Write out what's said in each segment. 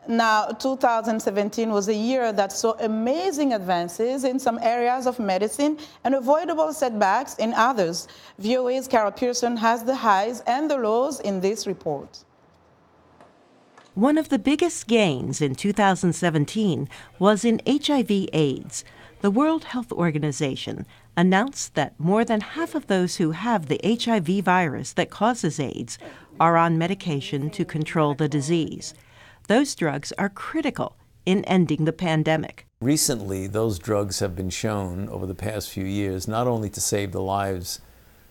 Now, 2017 was a year that saw amazing advances in some areas of medicine and avoidable setbacks in others. VOA's Carol Pearson has the highs and the lows in this report. One of the biggest gains in 2017 was in HIV/AIDS. The World Health Organization announced that more than half of those who have the HIV virus that causes AIDS are on medication to control the disease. Those drugs are critical in ending the pandemic. Recently, those drugs have been shown over the past few years not only to save the lives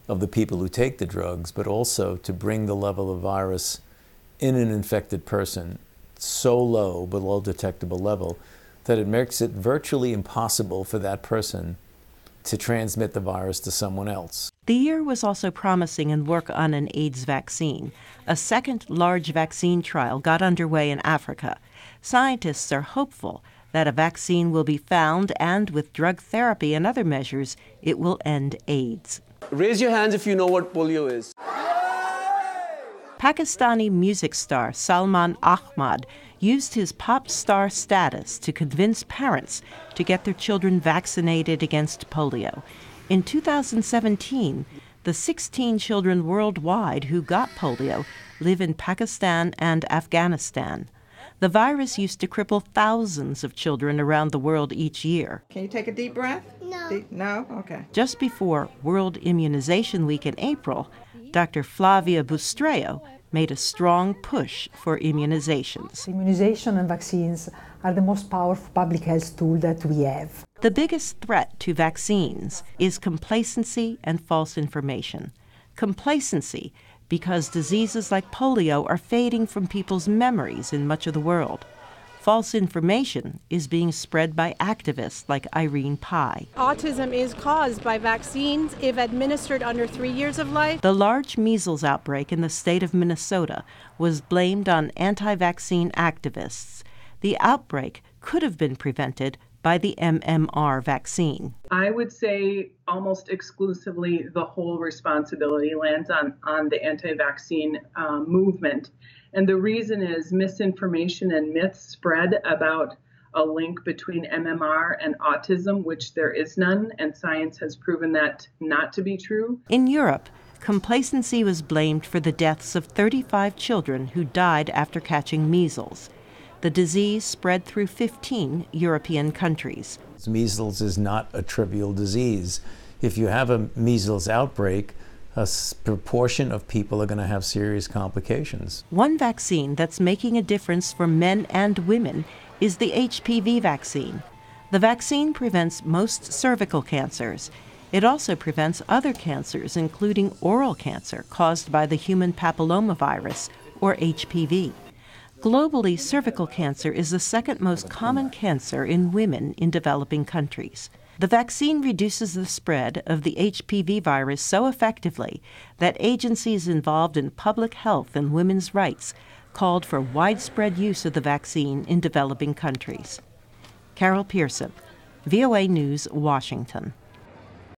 of the people who take the drugs, but also to bring the level of virus in an infected person so low, below detectable level, that it makes it virtually impossible for that person to transmit the virus to someone else. The year was also promising in work on an AIDS vaccine. A second large vaccine trial got underway in Africa. Scientists are hopeful that a vaccine will be found, and with drug therapy and other measures, it will end AIDS. Raise your hands if you know what polio is. Pakistani music star Salman Ahmad used his pop star status to convince parents to get their children vaccinated against polio. In 2017, the 16 children worldwide who got polio live in Pakistan and Afghanistan. The virus used to cripple thousands of children around the world each year. Can you take a deep breath? No. No? Okay. Just before World Immunization Week in April, Dr. Flavia Bustreo made a strong push for immunizations. Immunization and vaccines are the most powerful public health tool that we have. The biggest threat to vaccines is complacency and false information. Complacency because diseases like polio are fading from people's memories in much of the world. False information is being spread by activists like Irene Pai. Autism is caused by vaccines if administered under 3 years of life. The large measles outbreak in the state of Minnesota was blamed on anti-vaccine activists. The outbreak could have been prevented by the MMR vaccine. I would say almost exclusively the whole responsibility lands on the anti-vaccine movement. And the reason is misinformation and myths spread about a link between MMR and autism, which there is none, and science has proven that not to be true. In Europe, complacency was blamed for the deaths of 35 children who died after catching measles. The disease spread through 15 European countries. Measles is not a trivial disease. If you have a measles outbreak, a proportion of people are going to have serious complications. One vaccine that's making a difference for men and women is the HPV vaccine. The vaccine prevents most cervical cancers. It also prevents other cancers, including oral cancer caused by the human papillomavirus, or HPV. Globally, cervical cancer is the second most common cancer in women in developing countries. The vaccine reduces the spread of the HPV virus so effectively that agencies involved in public health and women's rights called for widespread use of the vaccine in developing countries. Carol Pearson, VOA News, Washington.